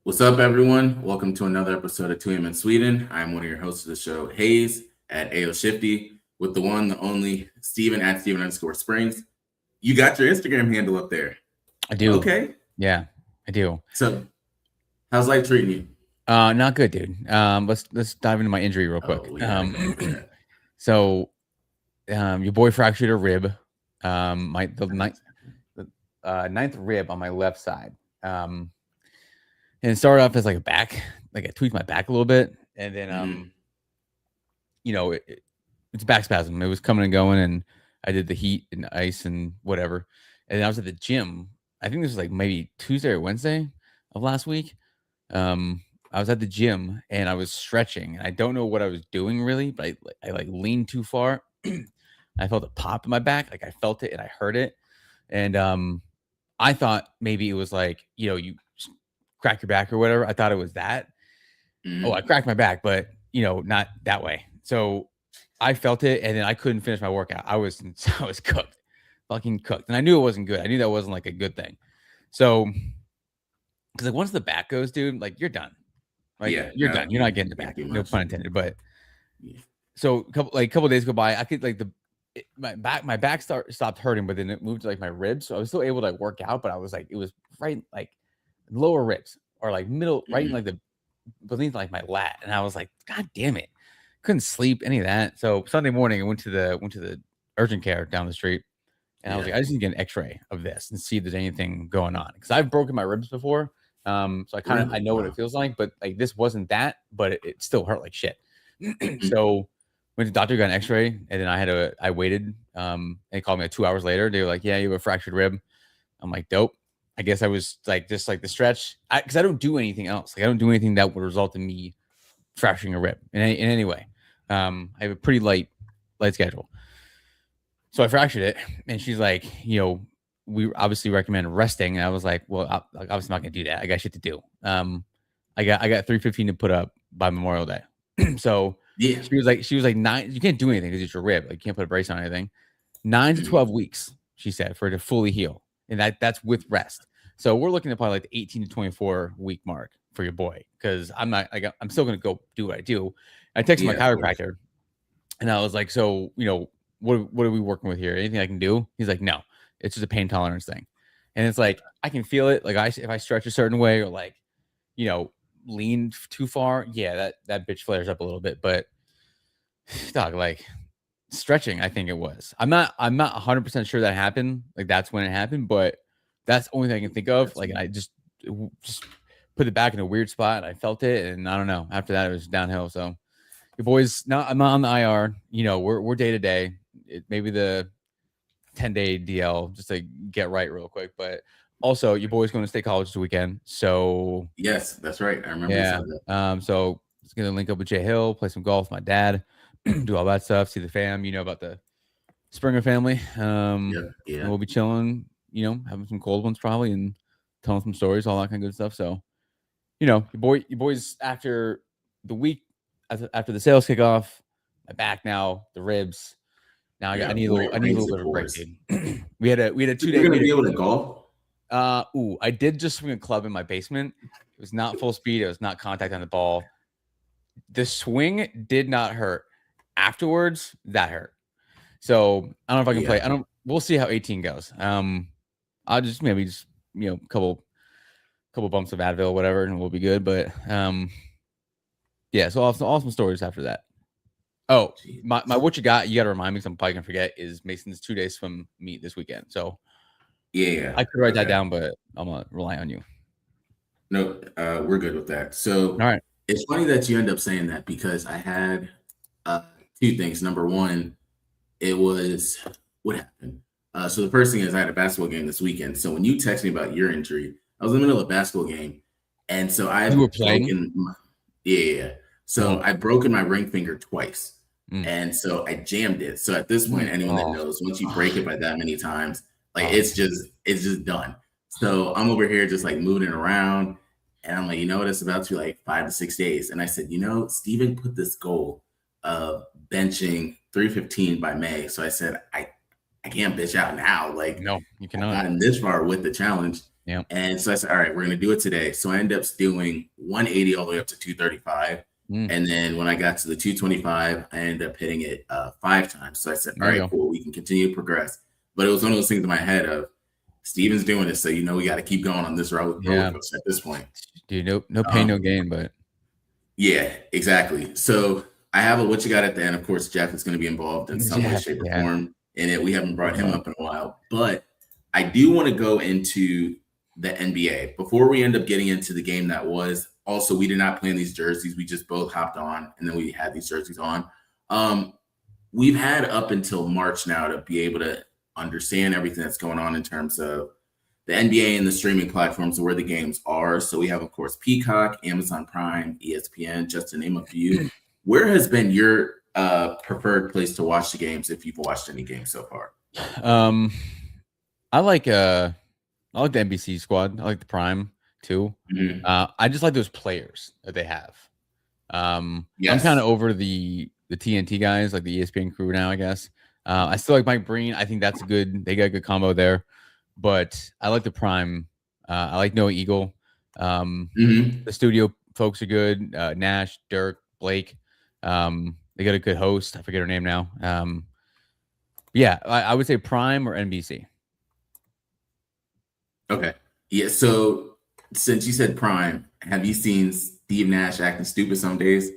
What's up, everyone? Welcome to another episode of 2 AM in Sweden. I'm one of your hosts of the show, Hayes at AO Shifty, with the one, the only Steven at Steven_Springs. You got your Instagram handle up there. I do. Okay. Yeah, I do. So, how's life treating you? Not good, dude. Let's dive into my injury real quick. So, your boy fractured a rib. The ninth rib on my left side. And it started off as like a back, like I tweaked my back a little bit, and then it's back spasm. It was coming and going, and I did the heat and ice and whatever. And then I was at the gym. I think this was like maybe Tuesday or Wednesday of last week. I was at the gym and I was stretching, and I don't know what I was doing really, but I like leaned too far. I felt a pop in my back, like I felt it and I heard it, and I thought maybe it was like you crack your back or whatever. I thought it was that. Oh, I cracked my back, but not that way. So I felt it, and then I couldn't finish my workout. I was cooked, fucking cooked, and I knew it wasn't good. I knew that wasn't like a good thing. So, because like once the back goes, dude, like you're done. Like you're done. You're not getting the back. No pun intended. But so a couple of days go by, I could like my back stopped hurting, but then it moved to like my ribs. So I was still able to like work out, but I was like, it was right like lower ribs or like middle, right in like the beneath like my lat, and I was like, God damn it, couldn't sleep, any of that. So Sunday morning, I went to the urgent care down the street, and I was like, I just need to get an X-ray of this and see if there's anything going on, because I've broken my ribs before, so I know what it feels like, but like this wasn't that, but it still hurt like shit. So went to the doctor, got an X-ray, and then I waited. They called me like 2 hours later. They were like, yeah, you have a fractured rib. I'm like, dope. I guess I was like just like the stretch, because I don't do anything else. Like I don't do anything that would result in me fracturing a rib in any way. I have a pretty light schedule. So I fractured it, and she's like, we obviously recommend resting. And I was like, well, I'm obviously not gonna do that. I got shit to do. I got 315 to put up by Memorial Day. So yeah, she was like 9. You can't do anything because it's your rib. Like you can't put a brace on anything. 9 to 12 weeks, she said, for it to fully heal, and that's with rest. So we're looking at probably like the 18 to 24 week mark for your boy, because I'm still gonna go do what I do. I texted my chiropractor, and I was like, so what are we working with here? Anything I can do? He's like, no, it's just a pain tolerance thing. And it's like, I can feel it. Like if I stretch a certain way or like, lean too far, yeah, that bitch flares up a little bit. But dog, like stretching, I think it was. I'm not 100% sure that happened. Like that's when it happened, but that's the only thing I can think of. Like I just put it back in a weird spot. I felt it, and I don't know. After that, it was downhill. So your boys, now I'm not on the IR. We're day to day. Maybe the 10-day DL just to get right real quick. But also, your boy's going to State College this weekend. So yes, that's right. I remember. Yeah. So it's gonna link up with Jay Hill, play some golf with my dad, do all that stuff, see the fam. About the Springer family. And we'll be chilling. Having some cold ones probably, and telling some stories, all that kind of good stuff. So, your boys after the week, after the sales kick off, my back now, the ribs. Now I need a little bit of a break, dude. we had a 2 day. You're gonna be able to golf? I did just swing a club in my basement. It was not full speed. It was not contact on the ball. The swing did not hurt. Afterwards, that hurt. So I don't know if I can play. We'll see how 18 goes. I'll just maybe couple bumps of Advil, whatever, and we'll be good. But yeah. So awesome stories after that. Oh, my what you got to remind me, because I'm probably gonna forget, is Mason's 2-day swim meet this weekend. So yeah, I could write that down, but I'm gonna rely on you. No, we're good with that. So all right, it's funny that you end up saying that, because I had 2 things. Number one, it was what happened. So the first thing is I had a basketball game this weekend. So when you text me about your injury, I was in the middle of a basketball game, and so you were playing. So I've broken my ring finger twice. And so I jammed it. So at this point, anyone that knows, once you break it by that many times, like it's just done. So I'm over here just like moving it around, and I'm like, it's about to be like 5 to 6 days. And I said, Steven put this goal of benching 315 by May. So I said, I can't bitch out now. Like, no, you cannot. I've gotten this far with the challenge. Yeah. And so I said, all right, we're going to do it today. So I ended up doing 180 all the way up to 235. And then when I got to the 225, I ended up hitting it 5 times. So I said, all right, cool, we can continue to progress. But it was one of those things in my head of Steven's doing this, so we got to keep going on this roller coaster at this point. Dude, no pain, no gain, but yeah, exactly. So I have a what you got at the end. Of course, Jeff is going to be involved in some way, shape, or form in it. We haven't brought him up in a while, but I do want to go into the NBA before we end up getting into the game that was. Also, we did not plan these jerseys. We just both hopped on, and then we had these jerseys on. We've had up until March now to be able to understand everything that's going on in terms of the NBA and the streaming platforms and where the games are. So we have, of course, Peacock, Amazon Prime, ESPN, just to name a few. Where has been your preferred place to watch the games if you've watched any games so far? I like the NBC squad. I like the Prime too. I just like those players that they have. I'm kind of over the TNT guys, like the ESPN crew now, I guess. I still like Mike Breen. I think that's good. They got a good combo there. But I like the Prime. I like Noah Eagle. The studio folks are good. Nash, Dirk, Blake. They got a good host. I forget her name now. Yeah, I would say Prime or NBC. Okay. Yeah. So since you said Prime, have you seen Steve Nash acting stupid some days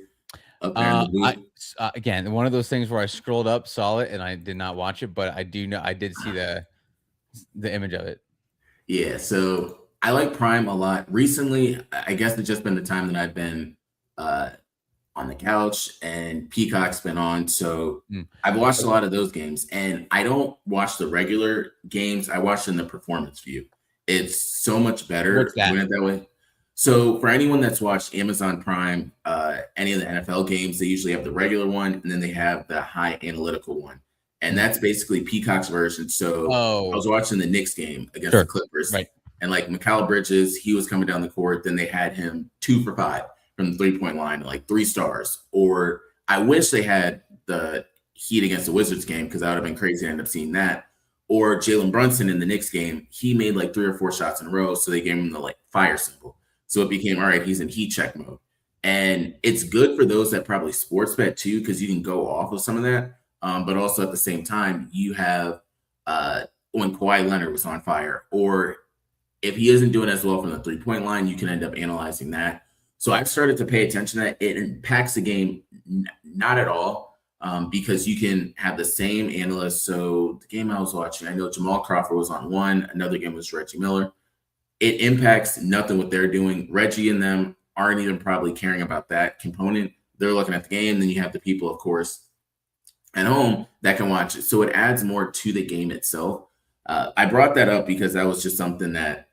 up there in the booth? Again, one of those things where I scrolled up, saw it, and I did not watch it, but I do know I did see the image of it. Yeah. So I like Prime a lot. Recently, I guess it's just been the time that I've been on the couch and Peacock's been on. So I've watched a lot of those games, and I don't watch the regular games. I watch in the performance view. It's so much better doing it that way. So for anyone that's watched Amazon Prime, any of the NFL games, they usually have the regular one, and then they have the high analytical one. And that's basically Peacock's version. So I was watching the Knicks game against the Clippers. Right. And like Mikal Bridges, he was coming down the court. Then they had him 2 for 5 from the 3-point line, like 3 stars. Or I wish they had the Heat against the Wizards game, because that would have been crazy to end up seeing that. Or Jalen Brunson in the Knicks game, he made like 3 or 4 shots in a row. So they gave him the like fire symbol. So it became, all right, he's in heat check mode. And it's good for those that probably sports bet too, because you can go off of some of that. But also at the same time, you have when Kawhi Leonard was on fire, or if he isn't doing as well from the 3-point line, you can end up analyzing that. So I've started to pay attention to that. It impacts the game not at all, because you can have the same analyst. So the game I was watching, I know Jamal Crawford was on one. Another game was Reggie Miller. It impacts nothing what they're doing. Reggie and them aren't even probably caring about that component. They're looking at the game. Then you have the people, of course, at home that can watch it. So it adds more to the game itself. I brought that up because that was just something that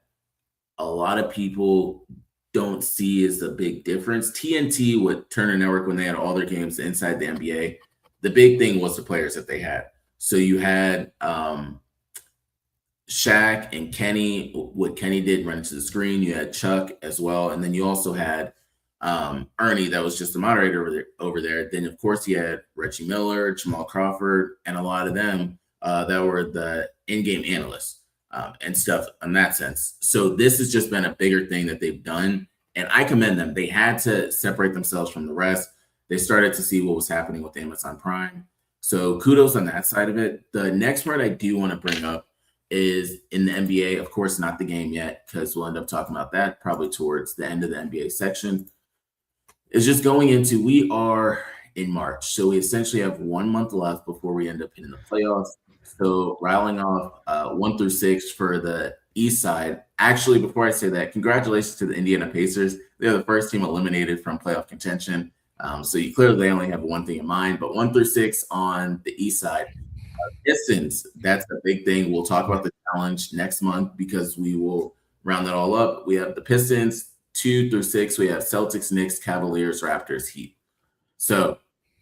a lot of people don't see as a big difference. TNT with Turner Network, when they had all their games inside the NBA, the big thing was the players that they had. So you had Shaq and Kenny, what Kenny did run into the screen. You had Chuck as well. And then you also had Ernie, that was just the moderator over there. Then, of course, you had Reggie Miller, Jamal Crawford, and a lot of them that were the in-game analysts and stuff in that sense. So this has just been a bigger thing that they've done, and I commend them. They had to separate themselves from the rest. They started to see what was happening with Amazon Prime. So kudos on that side of it. The next part I do want to bring up is in the NBA. Of course, not the game yet, because we'll end up talking about that probably towards the end of the NBA section. Is just going into, we are in March. So we essentially have 1 month left before we end up hitting the playoffs. So rattling off 1 through 6 for the East side. Actually, before I say that, congratulations to the Indiana Pacers. They're the first team eliminated from playoff contention. So you clearly they only have one thing in mind, but 1 through 6 on the East side. Pistons, that's a big thing. We'll talk about the challenge next month because we will round that all up. We have the Pistons 2 through 6. We have Celtics, Knicks, Cavaliers, Raptors, Heat. So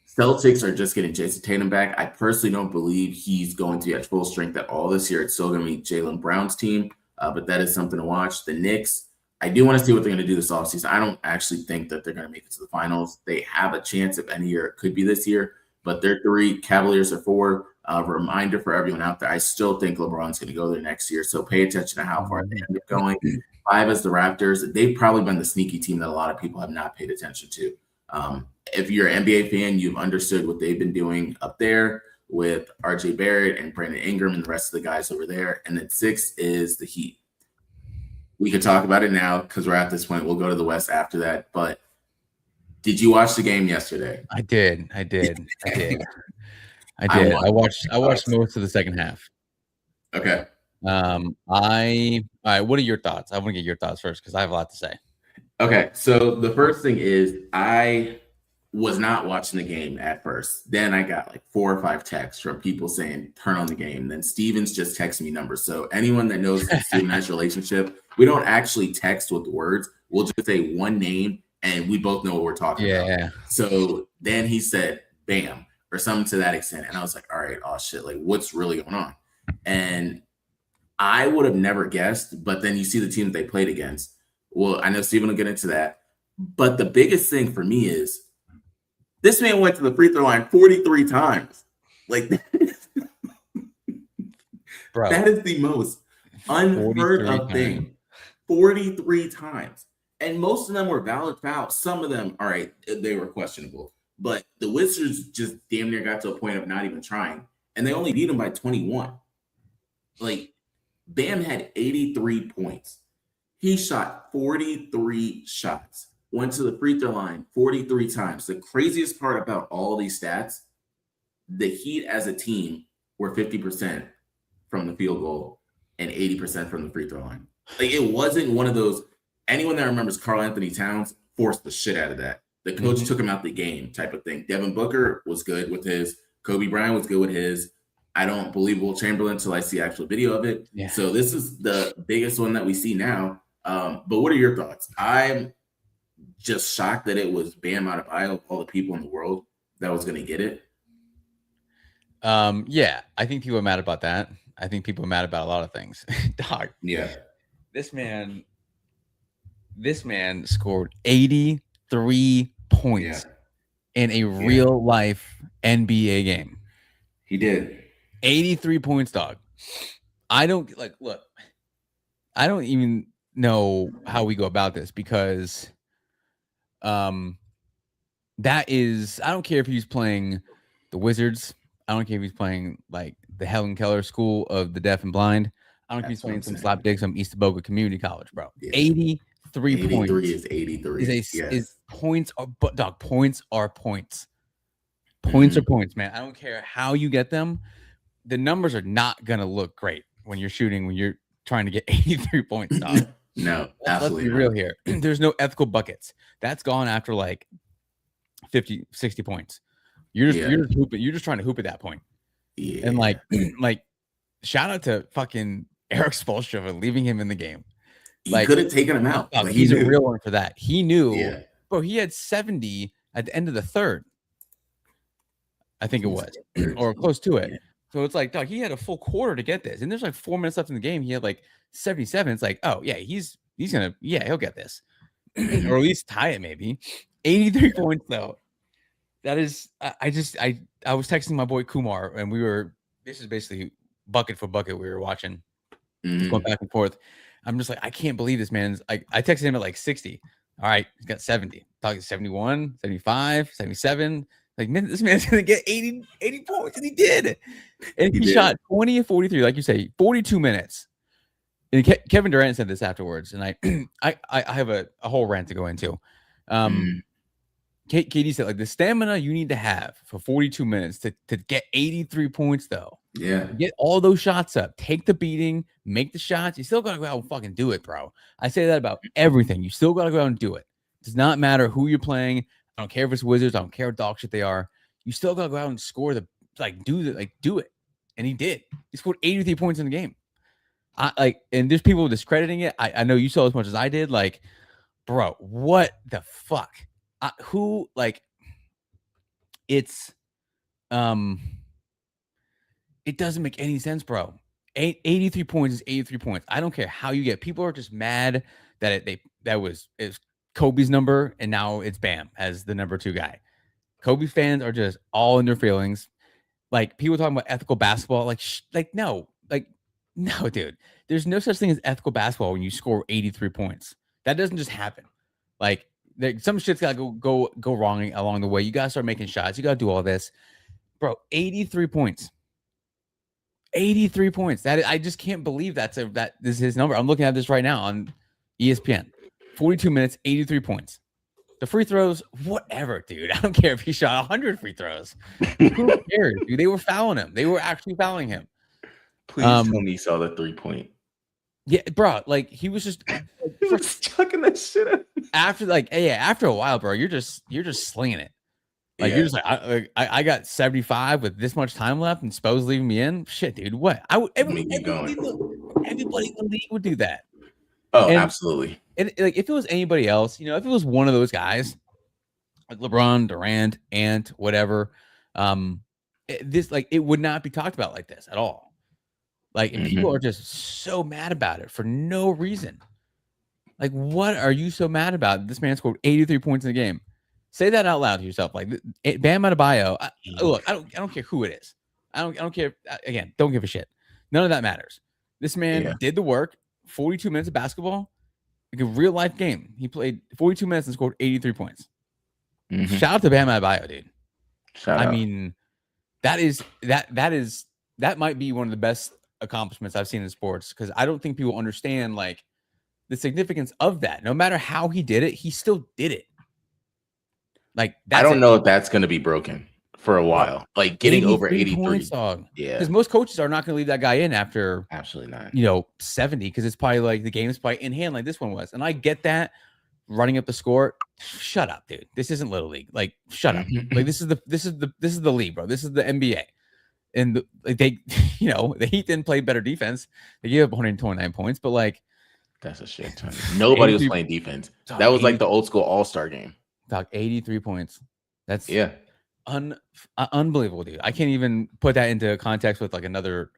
Celtics are just getting Jason Tatum back. I personally don't believe he's going to be at full strength at all this year. It's still going to be Jaylen Brown's team, but that is something to watch. The Knicks, I do want to see what they're going to do this offseason. I don't actually think that they're going to make it to the finals. They have a chance if any year. It could be this year, but they're 3. Cavaliers are 4. reminder for everyone out there, I still think LeBron's going to go there next year. So pay attention to how far they end up going. 5 as the Raptors. They've probably been the sneaky team that a lot of people have not paid attention to. If you're an NBA fan, you've understood what they've been doing up there with RJ Barrett and Brandon Ingram and the rest of the guys over there. And then 6 is the Heat. We could talk about it now because we're at this point. We'll go to the West after that. But did you watch the game yesterday? I did. I watched most of the second half. Okay. All right, what are your thoughts? I want to get your thoughts first because I have a lot to say. Okay, so the first thing is I was not watching the game at first. Then I got like 4 or 5 texts from people saying, turn on the game. Then Stevens just texted me numbers. So anyone that knows the Steven Nash relationship, we don't actually text with the words. We'll just say one name and we both know what we're talking about. So then he said, bam, or something to that extent. And I was like, all right, oh shit, like what's really going on? And I would have never guessed, but then you see the team that they played against. Well, I know Steven will get into that. But the biggest thing for me is this man went to the free throw line 43 times. Like, bro, that is the most unheard of thing. 43 times. And most of them were valid fouls. Some of them, all right, they were questionable. But the Wizards just damn near got to a point of not even trying. And they only beat them by 21. Like, Bam had 83 points. He shot 43 shots, went to the free throw line 43 times. The craziest part about all these stats, the Heat as a team were 50% from the field goal and 80% from the free throw line. Like, it wasn't one of those, anyone that remembers Karl Anthony Towns forced the shit out of that. The coach took him out the game type of thing. Devin Booker was good with his. Kobe Bryant was good with his. I don't believe Will Chamberlain until I see actual video of it. Yeah. So this is the biggest one that we see now. But what are your thoughts? I'm just shocked that it was Bam Adebayo, all the people in the world that was going to get it. Yeah, I think people are mad about that. I think people are mad about a lot of things. Dog. Yeah. This man scored 83 points in a real life NBA game. He did. 83 points, dog. I don't even know how we go about this because that is, I don't care if he's playing the Wizards. I don't care if he's playing like the Helen Keller School of the Deaf and Blind. I don't care if he's playing some slapdick, some East Boga Community College, bro. Yeah. 83 points. 83 is 83. Is points are, but dog, points are points. Points are points, man. I don't care how you get them. The numbers are not going to look great when you're shooting, when you're trying to get 83 points, dog. No, absolutely. Let's be real here. There's no ethical buckets. That's gone after like 50, 60 points. You're just hooping. You're just trying to hoop at that point. Yeah. And like shout out to fucking Eric Spoelstra for leaving him in the game. He could have taken him out. Like, he's a real one for that. He knew. Yeah. Bro, he had 70 at the end of the third. I think it was, or close to it. So it's like, dog, he had a full quarter to get this. And there's like 4 minutes left in the game. He had like 77. It's like, oh, yeah, he's going to, he'll get this. Or at least tie it maybe. 83 points, though. That is, I was texting my boy Kumar, and this is basically bucket for bucket. We were watching, going back and forth. I'm just like, I can't believe this man's, I texted him at like 60. All right, he's got 70. Talking 71, 75, 77. Like, man, this man's going to get 80 points, and he did. And he shot 20 of 43, like you say, 42 minutes. And Kevin Durant said this afterwards, and I have a whole rant to go into. KD said, like, the stamina you need to have for 42 minutes to get 83 points, though. Yeah. Get all those shots up. Take the beating. Make the shots. You still got to go out and fucking do it, bro. I say that about everything. You still got to go out and do it. It does not matter who you're playing. I don't care if it's Wizards. I don't care what dog shit they are. You still got to go out and score do it. And he did. He scored 83 points in the game. And there's people discrediting it. I know you saw as much as I did. Like, bro, what the fuck? It doesn't make any sense, bro. 83 points is 83 points. I don't care how you get. People are just mad that it was Kobe's number, and now it's Bam as the number 2 guy. Kobe fans are just all in their feelings. Like people talking about ethical basketball, no, dude. There's no such thing as ethical basketball when you score 83 points. That doesn't just happen. Like some shit's gotta go wrong along the way. You gotta start making shots. You gotta do all this, bro. 83 points. 83 points. I just can't believe that is his number. I'm looking at this right now on ESPN. 42 minutes, 83 points. The free throws, whatever, dude. I don't care if he shot 100 free throws. Who cares, dude? They were fouling him. They were actually fouling him. Please tell me you saw the 3-point. Yeah, bro. Like he was just he was chucking that shit out. After a while, bro, you're just slinging it. Like you're just like I got 75 with this much time left, and Spo's leaving me in. Shit, dude. What? Everybody in the league would do that. Oh, absolutely. And like if it was anybody else, if it was one of those guys, like LeBron, Durant, Ant, whatever, it would not be talked about like this at all. Like, and people are just so mad about it for no reason. Like, what are you so mad about? This man scored 83 points in the game. Say that out loud to yourself. Like, Bam Adebayo. Look, I don't care who it is. I don't care. Again, don't give a shit. None of that matters. This man did the work. 42 minutes of basketball, like a real life game. He played 42 minutes and scored 83 points. Shout out to Bam Adebayo, dude. I mean, that might be one of the best accomplishments I've seen in sports, because I don't think people understand like the significance of that. No matter how he did it, he still did it. Like I don't know if that's going to be broken for a while. Like getting over 83 points, dog. Yeah, because most coaches are not going to leave that guy in after absolutely not. 70, because it's probably like the game's probably in hand like this one was. And I get that running up the score. Shut up, dude. This isn't Little League. Like, shut up. Like this is the league, bro. This is the NBA. And the Heat didn't play better defense. They gave up 129 points, but like that's a shit ton. Nobody was playing defense. That was like the old school All-Star game. Dog, 83 points. That's unbelievable, dude. I can't even put that into context with like another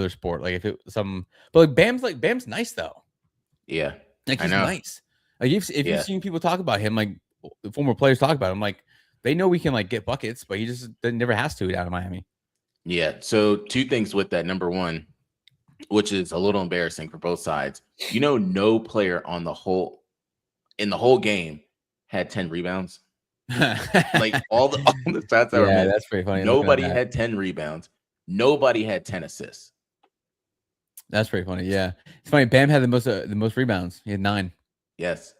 sport. Like if it but like Bam's nice though. Yeah, like he's nice. Like if you've seen people talk about him, like former players talk about him, like they know we can like get buckets, but he just never has to out of Miami. Yeah. So two things with that. Number one, which is a little embarrassing for both sides. No player in the whole game had 10 rebounds. Like all the stats I remember. That's pretty funny. Nobody had 10 rebounds. Nobody had 10 assists. That's pretty funny. Yeah, it's funny. Bam had the most rebounds. He had 9. Yes,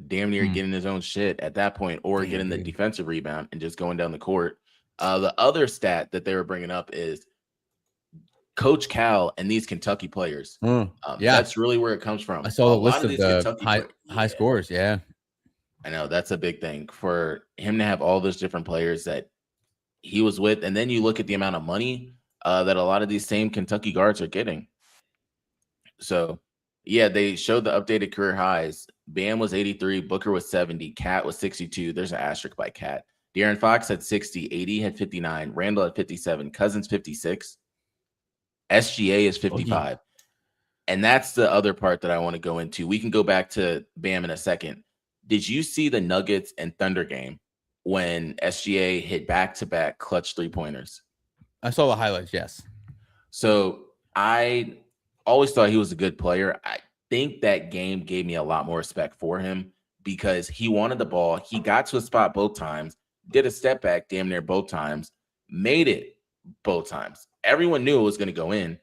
damn near getting his own shit at that point, or getting the defensive rebound and just going down the court. The other stat that they were bringing up is Coach Cal and these Kentucky players. That's really where it comes from. I saw the list of the high scores. Yeah, I know that's a big thing for him to have all those different players that he was with. And then you look at the amount of money that a lot of these same Kentucky guards are getting. So, yeah, they showed the updated career highs. Bam was 83, Booker was 70, Cat was 62. There's an asterisk by Cat. De'Aaron Fox had 60, AD had 59, Randall had 57, Cousins 56, SGA is 55. And that's the other part that I want to go into. We can go back to Bam in a second. Did you see the Nuggets and Thunder game when SGA hit back-to-back clutch three-pointers? I saw the highlights, yes. So I always thought he was a good player. I think that game gave me a lot more respect for him because he wanted the ball. He got to a spot both times, did a step back damn near both times, made it both times. Everyone knew it was going to go in.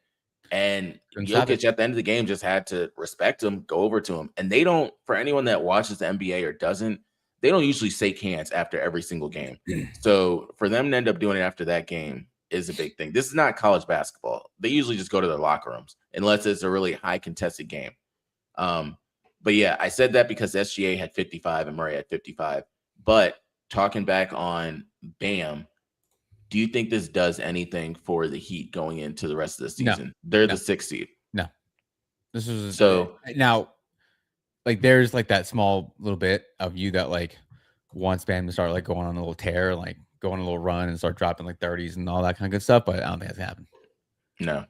And Jokic at the end of the game just had to respect him, go over to him. And they don't, for anyone that watches the NBA or doesn't, they don't usually shake hands after every single game. So for them to end up doing it after that game is a big thing. This is not college basketball. They usually just go to their locker rooms unless it's a really high contested game. But yeah, I said that because SGA had 55 and Murray had 55. But talking back on Bam, do you think this does anything for the Heat going into the rest of the season? No. They're the 6th seed. No. This is so now, like, there's like that small little bit of you that like wants Bam to start like going on a little tear, like go on a little run and start dropping like 30s and all that kind of good stuff. But I don't think that's gonna happen. No.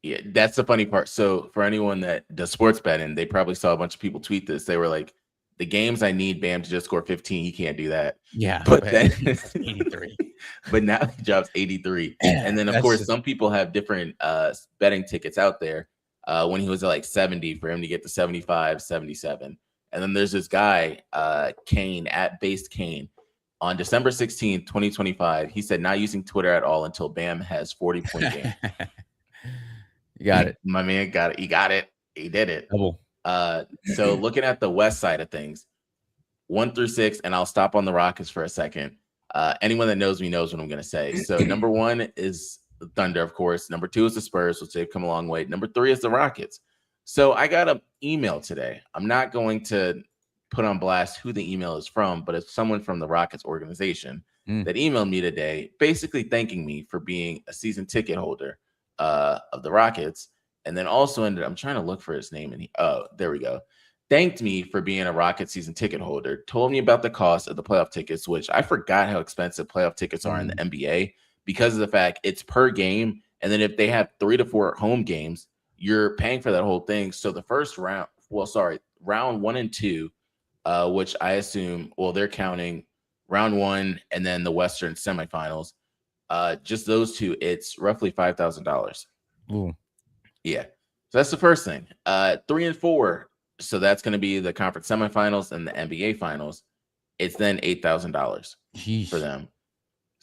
Yeah, that's the funny part. So for anyone that does sports betting, they probably saw a bunch of people tweet this. They were like, the games I need Bam to just score 15, he can't do that. Yeah, but then 83. but now he drops 83. And then, of course, some people have different betting tickets out there. When he was at like 70 for him to get to 75, 77. And then there's this guy, Kane, at Based Kane. On December 16th, 2025, he said not using Twitter at all until Bam has 40-point game. You got it. My man got it. He got it. He did it. Double. So looking at the West side of things, 1 through 6, and I'll stop on the Rockets for a second. Anyone that knows me knows what I'm going to say. So number 1 is the Thunder, of course. Number 2 is the Spurs, which they've come a long way. Number 3 is the Rockets. So I got an email today. I'm not going to put on blast who the email is from, but it's someone from the Rockets organization that emailed me today, basically thanking me for being a season ticket holder of the Rockets. And then also I'm trying to look for his name. And there we go. Thanked me for being a Rocket season ticket holder, told me about the cost of the playoff tickets, which I forgot how expensive playoff tickets are in the NBA because of the fact it's per game. And then if they have 3 to 4 home games, you're paying for that whole thing. So the first round, round 1 and 2, which I assume, they're counting round 1 and then the Western semifinals. Just those 2, it's roughly $5,000. Yeah. So that's the first thing. 3 and 4. So that's going to be the conference semifinals and the NBA finals. It's then $8,000 for them.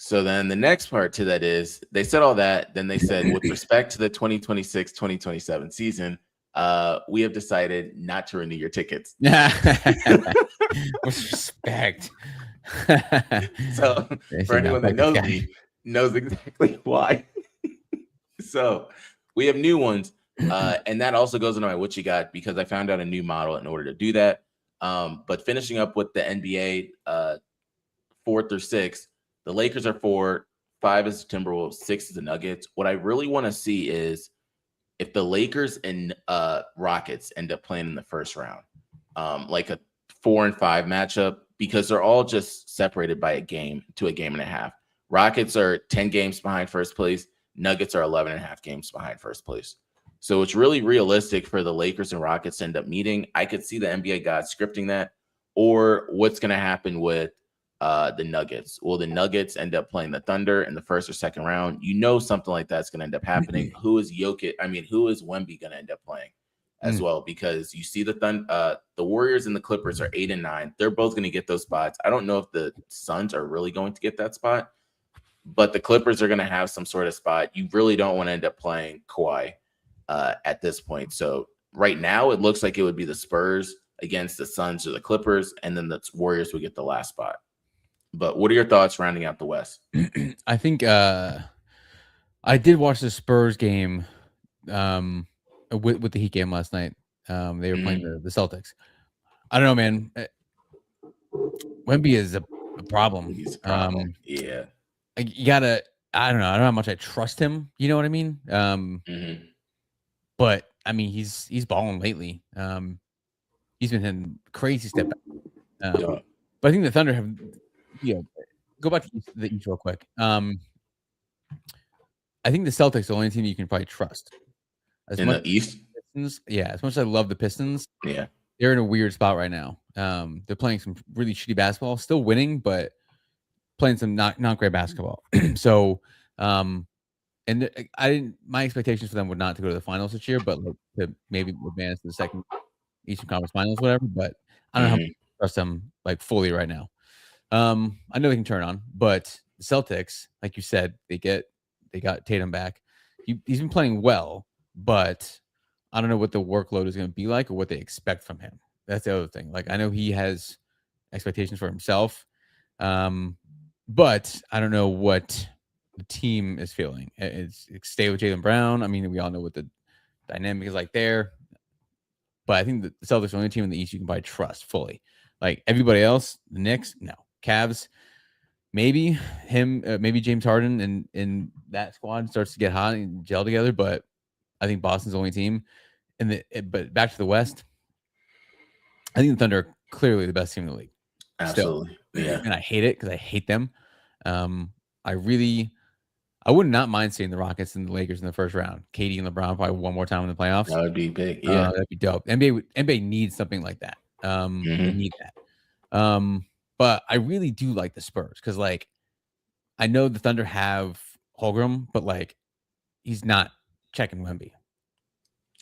So then the next part to that is they said all that. Then they said, with respect to the 2026-2027 season, we have decided not to renew your tickets. With respect. So for anyone that knows me, knows exactly why. So we have new ones. And that also goes into my what you got because I found out a new model in order to do that. But finishing up with the NBA 4 through 6, the Lakers are 4, 5 is the Timberwolves, 6 is the Nuggets. What I really want to see is if the Lakers and Rockets end up playing in the first round, like a 4 and 5 matchup, because they're all just separated by a game to a game and a half. Rockets are 10 games behind first place. Nuggets are 11 and a half games behind first place. So it's really realistic for the Lakers and Rockets to end up meeting. I could see the NBA gods scripting that, or what's going to happen with the Nuggets. Will the Nuggets end up playing the Thunder in the first or second round? Something like that's going to end up happening. Who is Wemby going to end up playing as well? Because you see the Warriors and the Clippers are 8 and 9. They're both going to get those spots. I don't know if the Suns are really going to get that spot, but the Clippers are going to have some sort of spot. You really don't want to end up playing Kawhi at this point. So right now it looks like it would be the Spurs against the Suns or the Clippers, and then the Warriors would get the last spot. But what are your thoughts rounding out the West? I think I did watch the Spurs game with the Heat game last night. They were playing the Celtics. I don't know, man. Wemby is a problem. He's a problem. Yeah. You gotta. I don't know how much I trust him. You know what I mean? But I mean, he's balling lately. He's been hitting crazy step back. But I think the Thunder have. Go back to the East real quick. I think the Celtics are the only team you can probably trust. The East? Pistons, as much as I love the Pistons, they're in a weird spot right now. They're playing some really shitty basketball, still winning, but playing some not great basketball. So, and my expectations for them would not to go to the finals this year, but to maybe advance to the second Eastern Conference Finals, whatever. But I don't know how to trust them fully right now. I know they can turn on, but the Celtics, like you said, they got Tatum back. He's been playing well, but I don't know what the workload is going to be like or what they expect from him. That's the other thing. I know he has expectations for himself, but I don't know what the team is feeling. It's stay with Jaylen Brown. I mean, we all know what the dynamic is like there, but I think the Celtics are the only team in the East you can probably trust fully. Everybody else, the Knicks, no. Cavs, maybe him, maybe James Harden and that squad starts to get hot and gel together, but I think Boston's the only team. But back to the West, I think the Thunder are clearly the best team in the league. Absolutely. Still. Yeah. And I hate it because I hate them. I would not mind seeing the Rockets and the Lakers in the first round. KD and LeBron probably one more time in the playoffs. That would be big. Yeah. That'd be dope. NBA needs something like that. They need that. But I really do like the Spurs because I know the Thunder have Holmgren, but like he's not checking Wemby.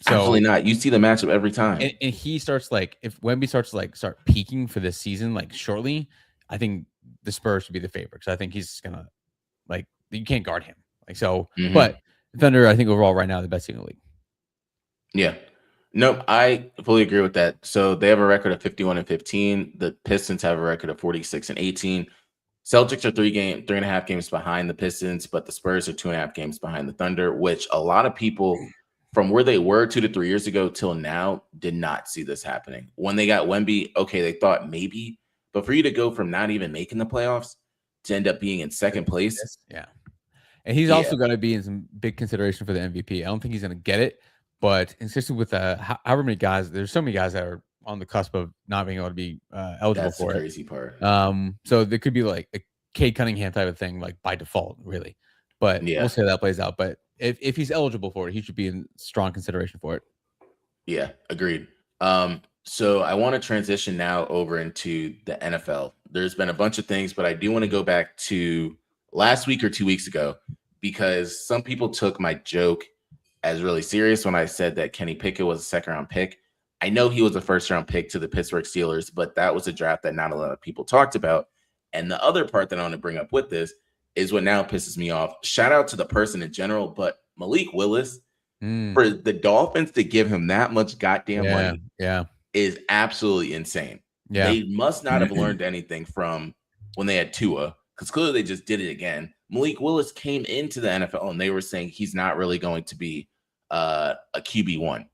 So absolutely not. You see the matchup every time. And he starts like if Wemby starts to like start peaking for this season, like shortly, I think the Spurs should be the favorite because I think he's gonna like you can't guard him. Like so, but Thunder, I think overall right now the best team in the league. Yeah. Nope, I fully agree with that. So they have a record of 51-15. The Pistons have a record of 46-18. Celtics are 3.5 games behind the Pistons, but the Spurs are 2.5 games behind the Thunder, which a lot of people from where they were 2 to 3 years ago till now did not see this happening. When they got Wemby, okay, they thought maybe, but for you to go from not even making the playoffs to end up being in second place. Yeah. And he's also going to be in some big consideration for the MVP. I don't think he's going to get it, but especially with however many guys, there's so many guys that are on the cusp of not being able to be eligible for it. That's the crazy part. So there could be like a Cade Cunningham type of thing, like by default, really. But we'll see how that plays out. But if he's eligible for it, he should be in strong consideration for it. Yeah, agreed. So I want to transition now over into the NFL. There's been a bunch of things, but I do want to go back to last week or 2 weeks ago because some people took my joke as really serious when I said that Kenny Pickett was a second-round pick. I know he was a first-round pick to the Pittsburgh Steelers, but that was a draft that not a lot of people talked about. And the other part that I want to bring up with this is what now pisses me off. Shout out to the person in general, but Malik Willis, for the Dolphins to give him that much goddamn money is absolutely insane. Yeah. They must not have learned anything from when they had Tua, because clearly they just did it again. Malik Willis came into the NFL and they were saying he's not really going to be a QB1.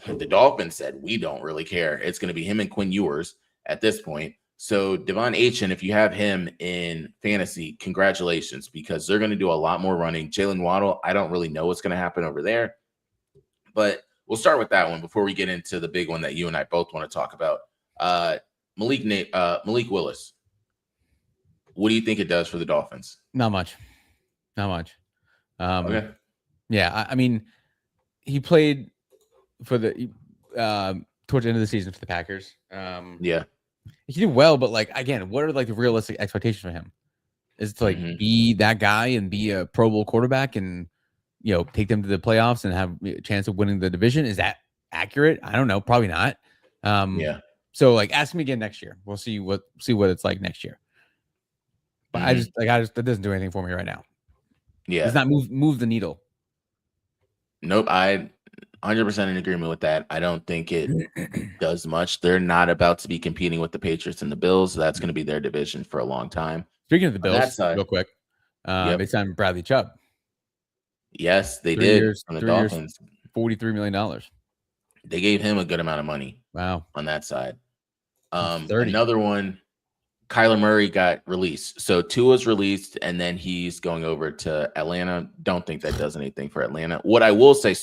The Dolphins said, we don't really care. It's going to be him and Quinn Ewers at this point. So Devon Achane, if you have him in fantasy, congratulations, because they're going to do a lot more running. Jalen Waddle, I don't really know what's going to happen over there. But we'll start with that one before we get into the big one that you and I both want to talk about. Malik Willis. What do you think it does for the Dolphins? Not much. Okay. Yeah, I mean, he played for the towards the end of the season for the Packers. Yeah. He did well, but like again, what are like the realistic expectations for him? Is it to like be that guy and be a Pro Bowl quarterback and take them to the playoffs and have a chance of winning the division? Is that accurate? I don't know. Probably not. So like ask me again next year. We'll see what it's like next year. But I just that doesn't do anything for me right now. Yeah. Does not move the needle. Nope. I 100% in agreement with that. I don't think it does much. They're not about to be competing with the Patriots and the Bills. So that's going to be their division for a long time. Speaking of the Bills, real quick, they signed Bradley Chubb. Yes, they did. From the Dolphins, $43 million. They gave him a good amount of money. Wow. On that side. Another one, Kyler Murray got released. So Tua's released, and then he's going over to Atlanta. Don't think that does anything for Atlanta. What I will say,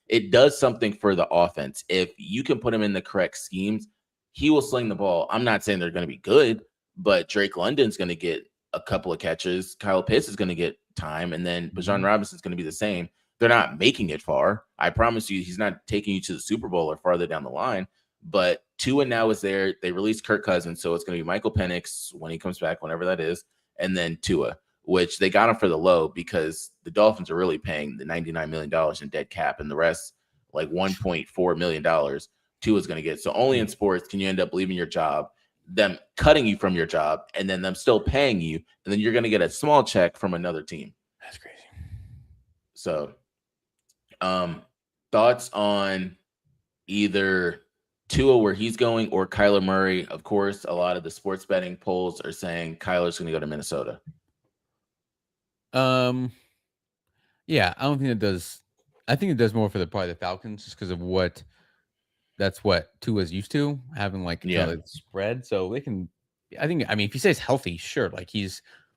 it does something for the offense. If you can put him in the correct schemes, he will sling the ball. I'm not saying they're going to be good, but Drake London's going to get a couple of catches. Kyle Pitts is going to get time, and then Bijan Robinson's going to be the same. They're not making it far. I promise you, he's not taking you to the Super Bowl or farther down the line. But Tua now is there. They released Kirk Cousins, so it's going to be Michael Penix when he comes back, whenever that is, and then Tua, which they got him for the low because the Dolphins are really paying the $99 million in dead cap, and the rest, like $1.4 million, Tua's going to get. So only in sports can you end up leaving your job, them cutting you from your job, and then them still paying you, and then you're going to get a small check from another team. That's crazy. So, thoughts on either Tua where he's going or Kyler Murray? Of course, a lot of the sports betting polls are saying Kyler's going to go to Minnesota. Yeah, I don't think it does. I think it does more for probably the Falcons just because of that's what Tua's used to having spread. So they can. I mean, if he stays healthy, sure. Like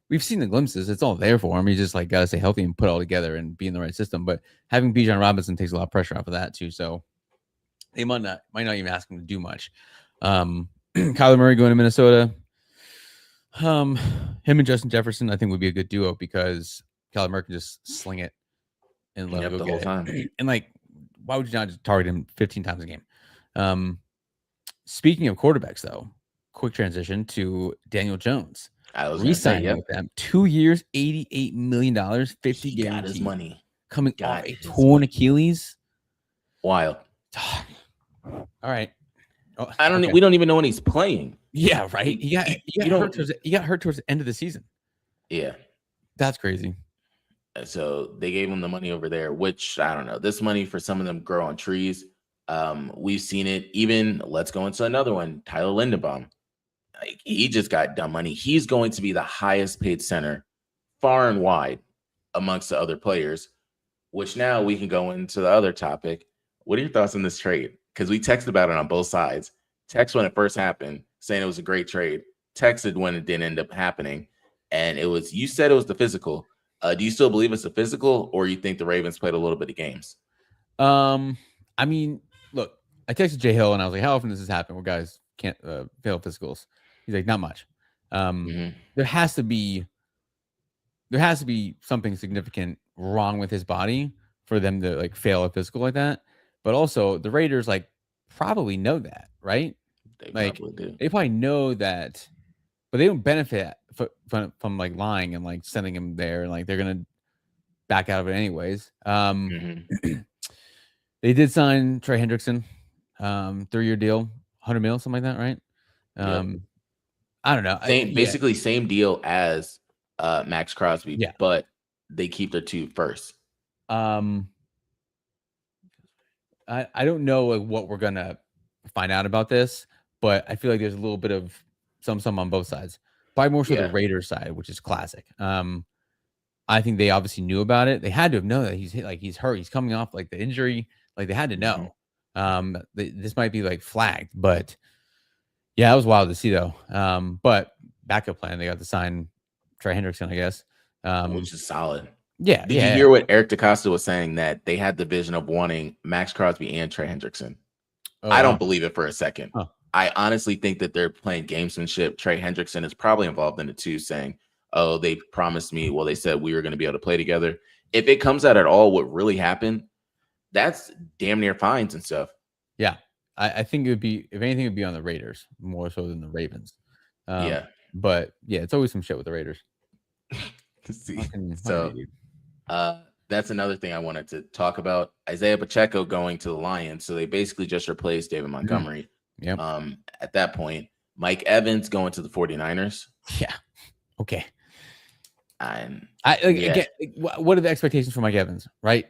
we've seen the glimpses. It's all there for him. He just got to stay healthy and put it all together and be in the right system. But having Bijan Robinson takes a lot of pressure off of that too. So they might not even ask him to do much. Kyler Murray going to Minnesota. Him and Justin Jefferson, I think, would be a good duo because Kyler Murray can just sling it and let him go the get whole it. time. And why would you not just target him 15 times a game? Speaking of quarterbacks, though, quick transition to Daniel Jones. I was re-signing with them. 2 years, $88 million, 50 he guaranteed. got his money. Coming off a torn Achilles. Wild. All right. Oh, we don't even know when he's playing. Yeah, right. He got hurt towards the end of the season. Yeah. That's crazy. So they gave him the money over there, which I don't know. This money for some of them grow on trees. We've seen it. Even let's go into another one. Tyler Lindenbaum. Like, he just got dumb money. He's going to be the highest paid center far and wide amongst the other players, which now we can go into the other topic. What are your thoughts on this trade? Because we texted about it on both sides. Text when it first happened, saying it was a great trade. Texted when it didn't end up happening. And you said it was the physical. Do you still believe it's a physical, or you think the Ravens played a little bit of games? I mean, look, I texted Jay Hill and I was like, how often does this happen where guys can't fail physicals? He's like, not much. There has to be something significant wrong with his body for them to like fail a physical like that. But also the Raiders like probably know that, right? They probably know that, but they don't benefit from like lying and like sending him there, and like they're gonna back out of it anyways. They did sign Trey Hendrickson, 3-year deal, 100 mil, something like that, right? I don't know. Basically same deal as Max Crosby, but they keep their 2 first. I don't know like what we're gonna find out about this, but I feel like there's a little bit of some on both sides. Probably more so the Raiders side, which is classic. I think they obviously knew about it. They had to have known that he's hurt. He's coming off like the injury. Like they had to know. This might be like flagged, but yeah, it was wild to see though. But backup plan, they got to sign Trey Hendrickson, I guess, which is solid. Yeah. Did you hear what Eric DeCosta was saying, that they had the vision of wanting Max Crosby and Trey Hendrickson? I don't believe it for a second. I honestly think that they're playing gamesmanship. Trey Hendrickson is probably involved in it too, saying, oh, they promised me. Well, they said we were going to be able to play together. If it comes out at all what really happened, that's damn near fines and stuff. Yeah. I think it would be, if anything, it would be on the Raiders more so than the Ravens. But yeah, it's always some shit with the Raiders. That's another thing I wanted to talk about. Isaiah Pacheco going to the Lions. So they basically just replaced David Montgomery. At that point, Mike Evans going to the 49ers. Yeah. Okay. Again, what are the expectations for Mike Evans, right?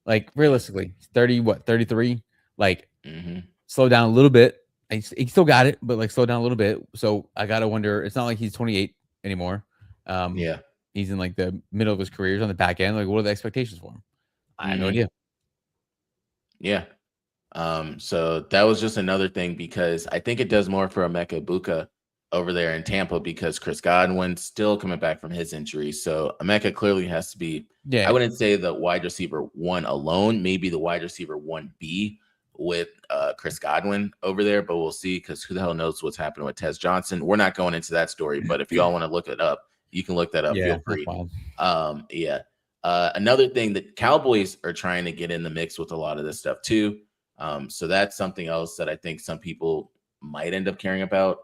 Like realistically, 33? Like slow down a little bit. He still got it, but like slow down a little bit. So I gotta wonder. It's not like he's 28 anymore. He's in like the middle of his career. He's on the back end. Like, what are the expectations for him? I have no idea. Yeah. So that was just another thing, because I think it does more for Emeka Egbuka over there in Tampa, because Chris Godwin's still coming back from his injury. So Emeka clearly has to be, I wouldn't say the wide receiver 1 alone, maybe the wide receiver 1B with Chris Godwin over there, but we'll see, because who the hell knows what's happening with Tez Johnson. We're not going into that story, but if you all want to look it up, you can look that up. Feel free. Another thing, that Cowboys are trying to get in the mix with a lot of this stuff too. So that's something else that I think some people might end up caring about.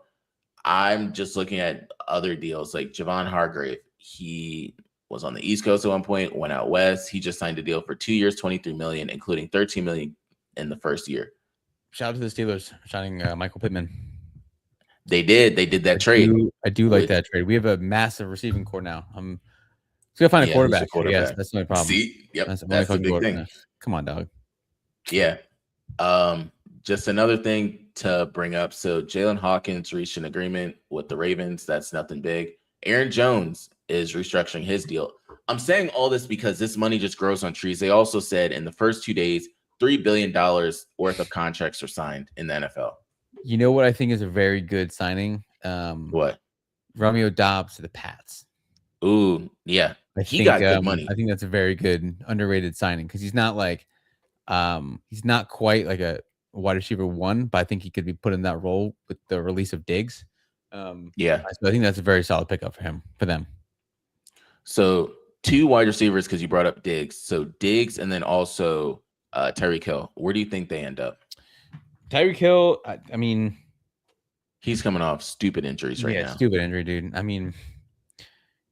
I'm just looking at other deals like Javon Hargrave. He was on the East Coast at one point, went out west. He just signed a deal for 2 years, $23 million, including $13 million in the first year. Shout out to the Steelers signing Michael Pittman. They did that trade. I do like that trade. We have a massive receiving core now. I'm gonna find a quarterback. Yes, that's my problem. See, that's the big thing. Come on, dog. Yeah. Just another thing to bring up. So Jalen Hawkins reached an agreement with the Ravens. That's nothing big. Aaron Jones is restructuring his deal. I'm saying all this because this money just grows on trees. They also said in the first 2 days, $3 billion worth of contracts are signed in the NFL. You know what I think is a very good signing? What? Romeo Doubs to the Pats. Ooh, yeah. He got good money. I think that's a very good underrated signing, because he's not like he's not quite like a wide receiver 1, but I think he could be put in that role with the release of Diggs. So I think that's a very solid pickup for them. So 2 wide receivers, because you brought up Diggs. So Diggs and then also Tyreek Hill. Where do you think they end up? Tyreek Hill, I mean, He's coming off stupid injuries right now. Stupid injury, dude. I mean,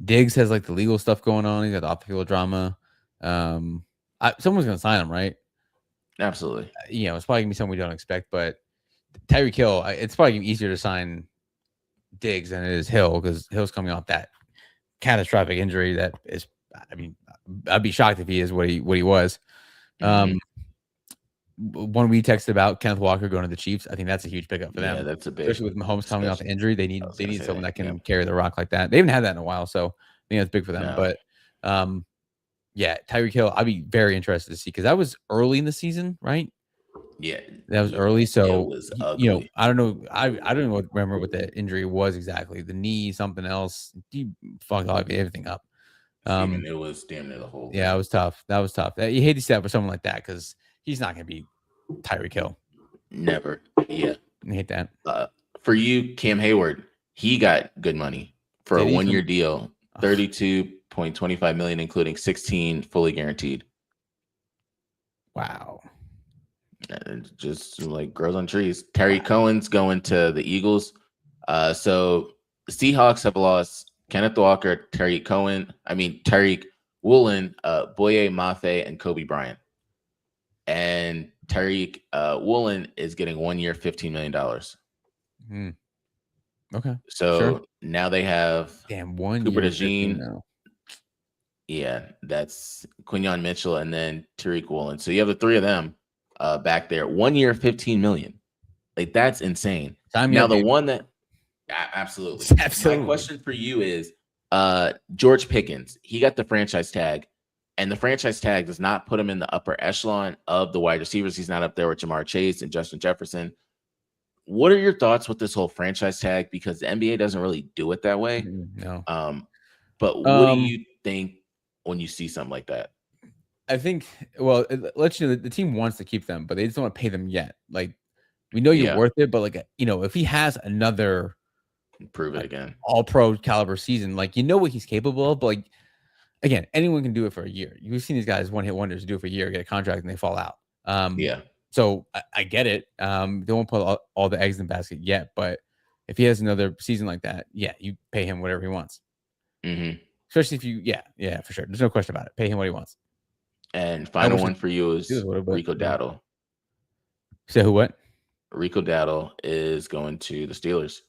Diggs has like the legal stuff going on. He's got the off-the-field drama. Someone's gonna sign him, right? Absolutely. It's probably gonna be something we don't expect, but Tyreek Hill, it's probably gonna be easier to sign Diggs than it is Hill because Hill's coming off that catastrophic injury that is. I mean, I'd be shocked if he is what he was. When we texted about Kenneth Walker going to the Chiefs, I think that's a huge pickup for them. Yeah, that's a big, especially with Mahomes coming off the injury. They need someone that can yeah. carry the rock like that. They haven't had that in a while, so I think that's big for them. No. But yeah, Tyreek Hill, I'd be very interested to see because that was early in the season, right? Yeah, that was early. So it was ugly. I don't know. I don't remember what the injury was exactly. The knee, something else. He fucked everything up. It was damn near the whole. Yeah, it was tough. That was tough. You hate to see that for someone like that because he's not going to be Tyreek Hill. Never. Yeah, I hate that. For you, Cam Hayward, he got good money for a 1-year deal, $32.25 million, including 16 fully guaranteed. Wow. And just like grows on trees. Terry Cohen's going to the Eagles. So the Seahawks have lost Kenneth Walker, Tariq Woolen, Boye Mafe, and Kobe Bryant. And Tariq Woolen is getting 1 year, $15 million. Okay. So now they have 1 Cooper year DeJean. Yeah, that's Quinyon Mitchell and then Tariq Woolen. So you have the three of them back there. 1 year, $15 million. Like that's insane. One that absolutely. My question for you is George Pickens. He got the franchise tag, and the franchise tag does not put him in the upper echelon of the wide receivers. He's not up there with Jamar Chase and Justin Jefferson. What are your thoughts with this whole franchise tag? Because the NBA doesn't really do it that way. No. But what do you think when you see something like that? I think, well, it lets you know that the team wants to keep them, but they just don't want to pay them yet. Like, we know you're worth it, but like, if he has another prove it again, all pro caliber season, like, what he's capable of. But like, again, anyone can do it for a year. You've seen these guys one hit wonders do it for a year, get a contract, and they fall out. So I get it. They won't put all the eggs in the basket yet, but if he has another season like that, yeah, you pay him whatever he wants. Especially if you, yeah, for sure. There's no question about it. Pay him what he wants. And final one for you is Rico Dowdle. Say who? What? Rico Dowdle is going to the Steelers.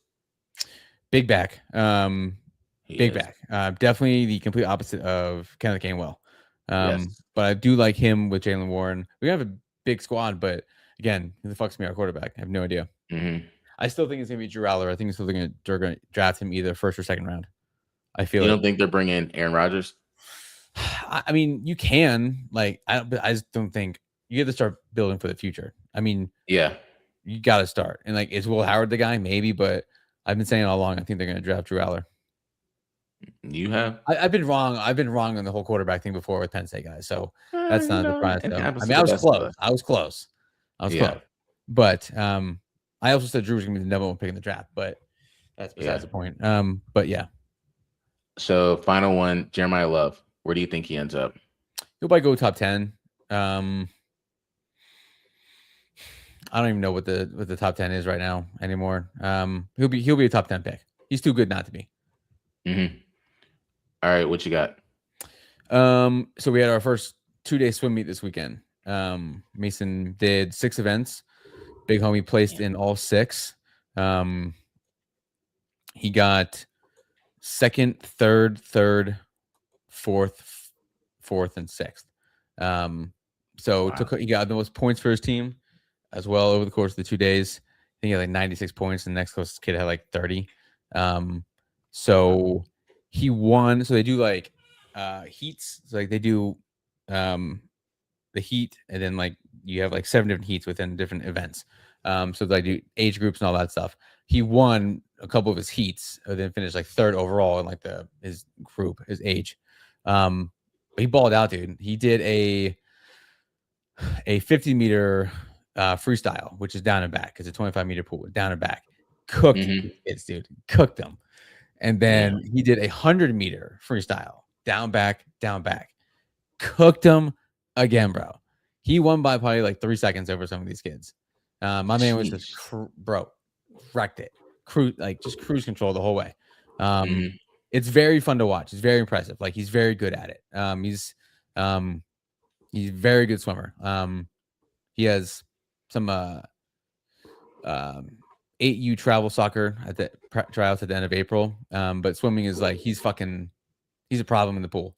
Big back. Big back. Definitely the complete opposite of Kenneth Gainwell. But I do like him with Jaylen Warren. We have a big squad, but again, who the fuck's me our quarterback? I have no idea. I still think it's gonna be Drew Aller. I think they're gonna draft him either first or second round. I feel. You don't think they're bringing Aaron Rodgers? I mean, you can. Like, I just don't think you have to start building for the future. I mean, yeah, you got to start. And like, is Will Howard the guy? Maybe, but I've been saying all along, I think they're going to draft Drew Aller. You have? I've been wrong. I've been wrong on the whole quarterback thing before with Penn State guys. So that's not a surprise. I mean, I was close. I was close. But I also said Drew was going to be the number one pick in the draft. But that's besides the point. But yeah. So final one, Jeremiah Love. Where do you think he ends up? He'll probably go top 10. I don't even know what the top 10 is right now anymore. He'll be a top 10 pick. He's too good not to be. All right, what you got? So we had our first 2-day swim meet this weekend. Mason did 6 events. Big homie placed in all 6. He got second, third, fourth, and 6th. So he got the most points for his team as well over the course of the 2 days. I think he had like 96 points, and the next closest kid had like 30. So he won. So they do like heats. So like they do the heat, and then like you have like 7 different heats within different events. So they do age groups and all that stuff. He won a couple of his heats, and then finished like 3rd overall in like his group, his age. But he balled out, dude. He did a 50-meter freestyle, which is down and back. It's a 25-meter pool, down and back. Cooked kids, dude. Cooked them. And then he did a 100-meter freestyle, down, back. Cooked them again, bro. He won by probably like 3 seconds over some of these kids. My man was just, wrecked it. cruise control the whole way. It's very fun to watch. It's very impressive. Like, he's very good at it. He's a very good swimmer. He has some 8U travel soccer at the tryouts at the end of April. But swimming is like, he's a problem in the pool.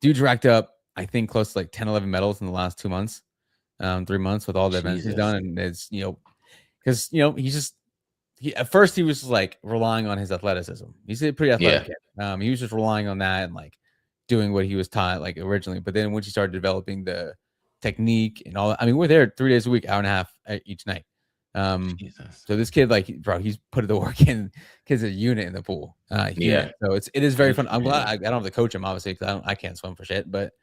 Dude's racked up, I think, close to like 10, 11 medals in the last 2 months, 3 months with all the events he's done. And it's, because, at first he was just like relying on his athleticism. He's a pretty athletic kid. He was just relying on that and like doing what he was taught like originally. But then once he started developing the technique and all, I mean, we're there 3 days a week, hour and a half each night. So this kid, like, bro, he's put the work in. Kid's a unit in the pool. So it is very fun. I'm glad I don't have to coach him, obviously, because I can't swim for shit. But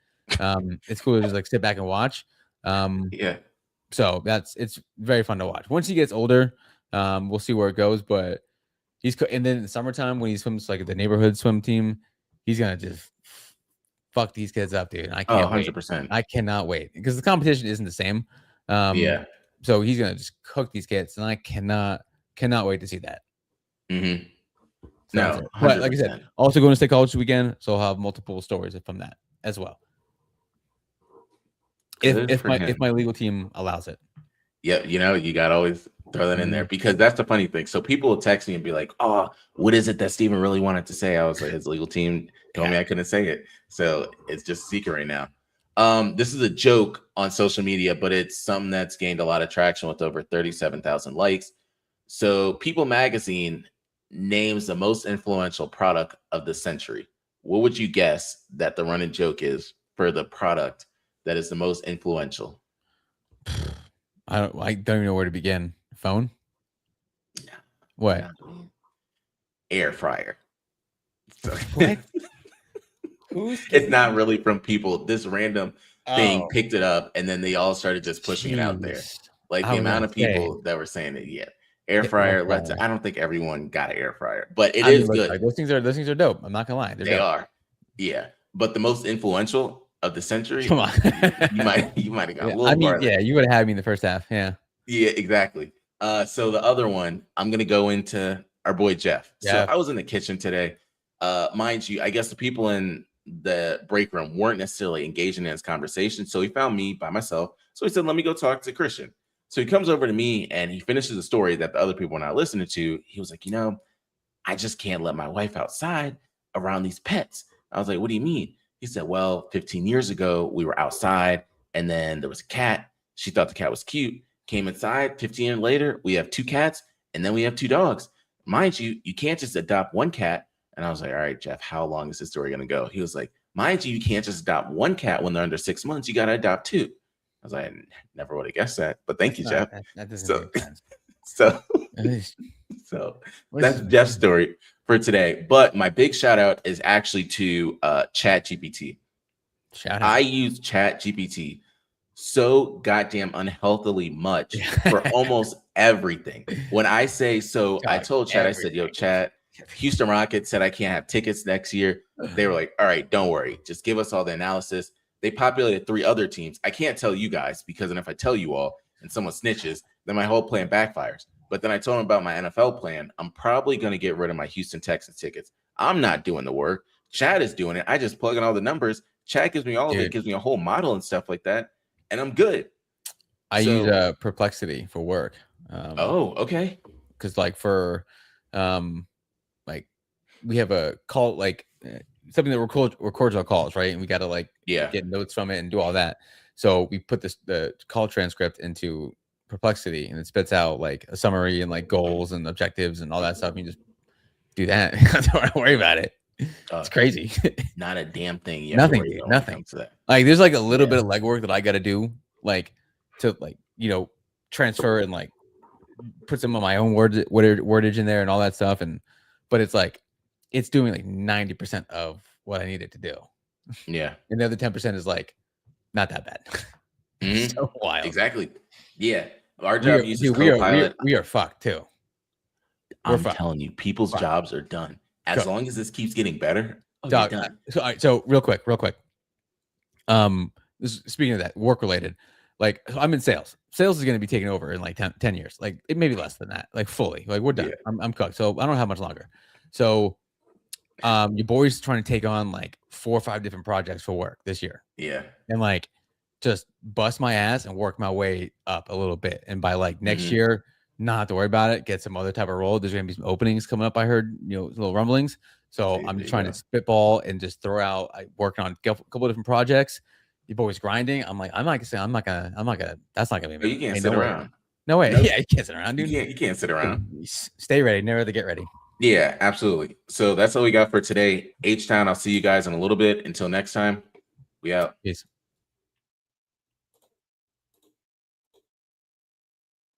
it's cool to just like sit back and watch. So it's very fun to watch. Once he gets older, we'll see where it goes. But and then in the summertime when he swims like the neighborhood swim team, he's gonna just fuck these kids up, dude. I can't 100%. wait. I cannot wait because the competition isn't the same. So he's gonna just cook these kids, and I cannot wait to see that. No, but like I said, also going to State College this weekend, so I'll have multiple stories from that as well. If my legal team allows it. Yeah, you gotta always throw that in there because that's the funny thing. So people will text me and be like, "Oh, what is it that Steven really wanted to say?" I was like, his legal team told me I couldn't say it, so it's just a secret right now. This is a joke on social media, but it's something that's gained a lot of traction with over 37,000 likes. So People Magazine names the most influential product of the century. What would you guess that the running joke is for the product that is the most influential? I don't even know where to begin. Phone? Yeah. What? Yeah. Air fryer. So, what? It's not really from People. This random thing picked it up, and then they all started just pushing it out there. Like the amount of people that were saying it. Air fryer. I don't think everyone got an air fryer, but it is good. Like, those things are dope. I'm not gonna lie. They are. Yeah. But the most influential of the century. Come on. you might have got a little farther. Yeah, you would have had me in the first half. Yeah. Yeah, exactly. So the other one, I'm gonna go into our boy Jeff. So I was in the kitchen today. Mind you, I guess the people in the break room weren't necessarily engaging in this conversation. So he found me by myself. So he said, let me go talk to Christian. So he comes over to me and he finishes a story that the other people were not listening to. He was like, I just can't let my wife outside around these pets. I was like, what do you mean? He said, well, 15 years ago, we were outside and then there was a cat. She thought the cat was cute, came inside. 15 years later, we have 2 cats and then we have 2 dogs. Mind you, you can't just adopt 1 cat. And I was like, all right, Jeff, how long is this story going to go? He was like, mind you, you can't just adopt 1 cat when they're under 6 months. You got to adopt 2. I was like, I never would have guessed that. But thank you, Jeff. That doesn't make sense. So that's Jeff's story for today. But my big shout out is actually to ChatGPT. I use ChatGPT so goddamn unhealthily much for almost everything. When I say so, I told Chat, I said, yo, Chat, Houston Rockets said I can't have tickets next year. They were like, all right, don't worry. Just give us all the analysis. They populated 3 other teams. I can't tell you guys because then if I tell you all and someone snitches, then my whole plan backfires. But then I told him about my NFL plan. I'm probably going to get rid of my Houston Texans tickets. I'm not doing the work. Chad is doing it. I just plug in all the numbers. Chad gives me all of it, gives me a whole model and stuff like that. And I'm good. I use Perplexity for work. Okay. Because like for like we have a call, like something that records our calls, right? And we got to like get notes from it and do all that. So we put the call transcript into Perplexity and it spits out like a summary and like goals and objectives and all that stuff. And you just do that. Don't worry about it. It's crazy. Not a damn thing. Nothing, dude. Nothing. Like there's like a little bit of legwork that I got to do, like to like transfer and like put some of my own wordage in there and all that stuff. But it's like it's doing like 90% of what I needed to do. Yeah. And the other 10% is like not that bad. So wild. Exactly. Yeah. Our job uses Copilot. We are fucked too. I'm telling you, people's jobs are done. As long as this keeps getting better, dog. Done. So real quick. Speaking of that, work related, like I'm in sales. sales is going to be taken over in like 10 years. Like it may be less than that, like fully. Like we're done. Yeah. I'm cooked. So I don't have much longer. So your boy's trying to take on like 4 or 5 different projects for work this year. Yeah. And like just bust my ass and work my way up a little bit. And by like next year, not have to worry about it. Get some other type of role. There's going to be some openings coming up. I heard, little rumblings. So I'm just trying to spitball and just throw out. I working on a couple of different projects. Your boy's grinding. I'm like, I'm not gonna. That's not gonna be. You can't sit around. No way. Nope. Yeah, you can't sit around, dude. You can't sit around. Stay ready. Never to get ready. Yeah, absolutely. So that's all we got for today. H-Town, I'll see you guys in a little bit. Until next time, we out. Peace.